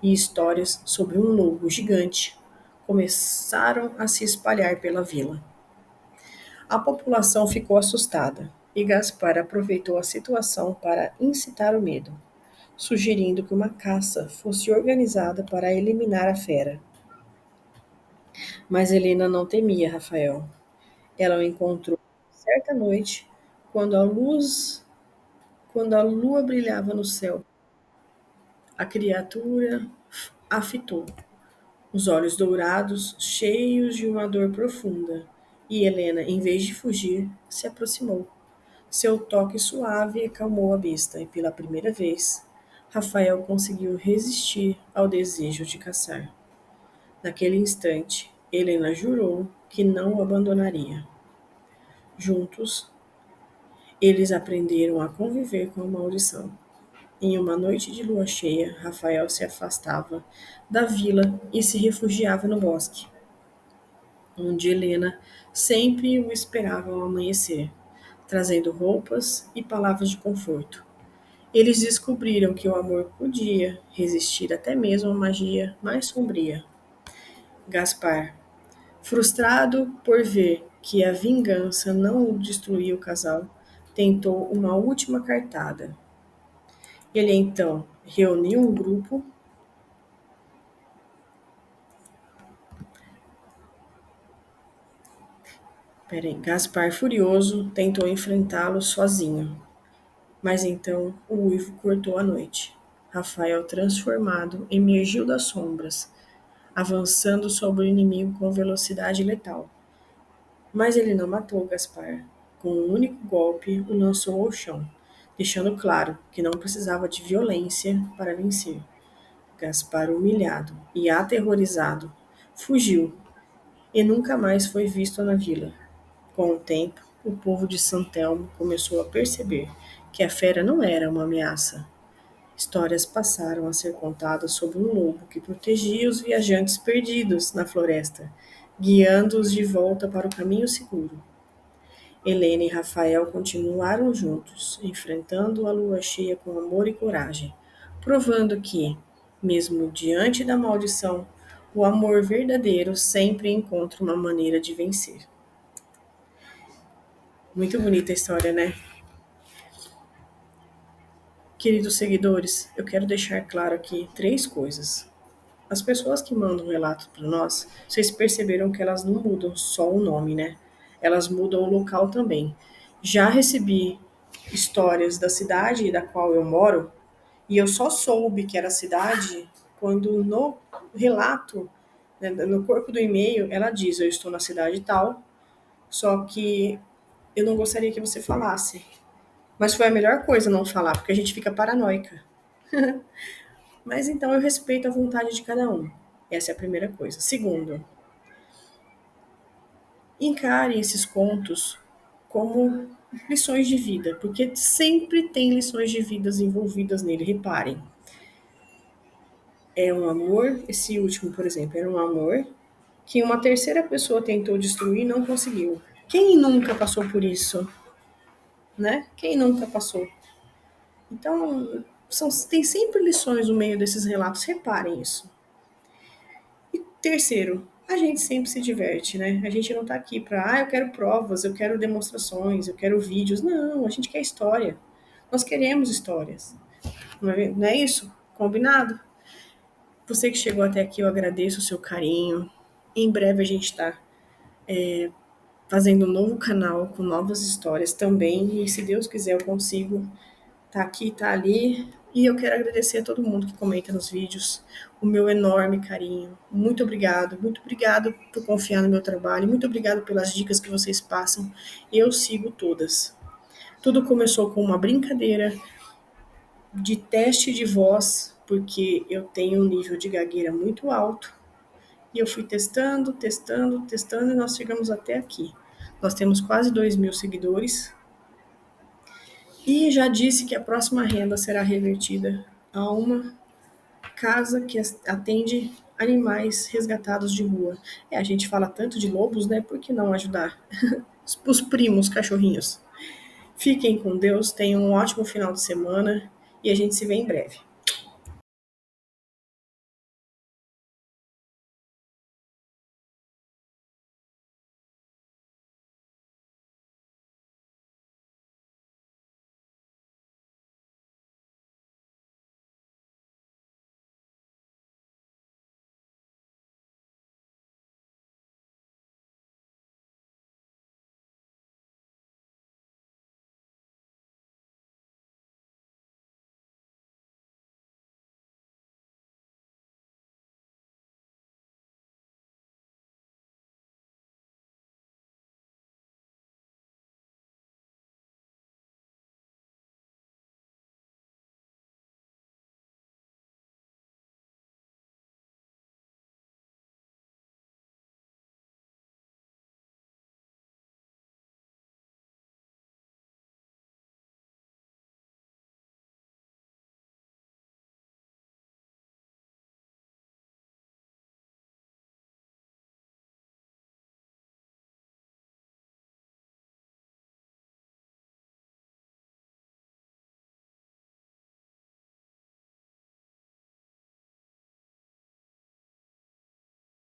e histórias sobre um lobo gigante começaram a se espalhar pela vila. A população ficou assustada, e Gaspar aproveitou a situação para incitar o medo, sugerindo que uma caça fosse organizada para eliminar a fera. Mas Helena não temia Rafael. Ela o encontrou certa noite, quando a luz, quando a lua brilhava no céu. A criatura a fitou, os olhos dourados, cheios de uma dor profunda. E Helena, em vez de fugir, se aproximou. Seu toque suave acalmou a besta e, pela primeira vez, Rafael conseguiu resistir ao desejo de caçar. Naquele instante, Helena jurou que não o abandonaria. Juntos, eles aprenderam a conviver com a maldição. Em uma noite de lua cheia, Rafael se afastava da vila e se refugiava no bosque, onde Helena sempre o esperava ao amanhecer, trazendo roupas e palavras de conforto. Eles descobriram que o amor podia resistir até mesmo à magia mais sombria. Gaspar, frustrado por ver que a vingança não destruía o casal, tentou uma última cartada. Ele então reuniu um grupo. Gaspar, furioso, tentou enfrentá-lo sozinho, mas então o uivo cortou a noite. Rafael, transformado, emergiu das sombras, avançando sobre o inimigo com velocidade letal. Mas ele não matou Gaspar. Com um único golpe, o lançou ao chão, deixando claro que não precisava de violência para vencer. Gaspar, humilhado e aterrorizado, fugiu e nunca mais foi visto na vila. Com o tempo, o povo de Santelmo começou a perceber que a fera não era uma ameaça. Histórias passaram a ser contadas sobre um lobo que protegia os viajantes perdidos na floresta, guiando-os de volta para o caminho seguro. Helena e Rafael continuaram juntos, enfrentando a lua cheia com amor e coragem, provando que, mesmo diante da maldição, o amor verdadeiro sempre encontra uma maneira de vencer. Muito bonita a história, né? Queridos seguidores, eu quero deixar claro aqui três coisas. As pessoas que mandam relatos para nós, vocês perceberam que elas não mudam só o nome, né? Elas mudam o local também. Já recebi histórias da cidade da qual eu moro e eu só soube que era cidade quando no relato, né, no corpo do e-mail, ela diz: eu estou na cidade tal, só que eu não gostaria que você falasse. Mas foi a melhor coisa não falar, porque a gente fica paranoica. Mas então eu respeito a vontade de cada um. Essa é a primeira coisa. Segundo, encare esses contos como lições de vida, porque sempre tem lições de vida envolvidas nele. Reparem, é um amor, esse último, por exemplo, era um amor que uma terceira pessoa tentou destruir e não conseguiu. Quem nunca passou por isso, né? Quem nunca passou? Então, tem sempre lições no meio desses relatos, reparem isso. E terceiro, a gente sempre se diverte, né? A gente não tá aqui pra, eu quero provas, eu quero demonstrações, eu quero vídeos. Não, a gente quer história. Nós queremos histórias. Não é isso? Combinado? Você que chegou até aqui, eu agradeço o seu carinho. Em breve a gente está fazendo um novo canal com novas histórias também. E se Deus quiser, eu consigo tá aqui, tá ali. E eu quero agradecer a todo mundo que comenta nos vídeos, o meu enorme carinho. Muito obrigado por confiar no meu trabalho, muito obrigado pelas dicas que vocês passam. Eu sigo todas. Tudo começou com uma brincadeira de teste de voz, porque eu tenho um nível de gagueira muito alto. E eu fui testando, testando, testando e nós chegamos até aqui. Nós temos quase 2.000 seguidores. E já disse que a próxima renda será revertida a uma casa que atende animais resgatados de rua. A gente fala tanto de lobos, né? Por que não ajudar os primos cachorrinhos? Fiquem com Deus, tenham um ótimo final de semana e a gente se vê em breve.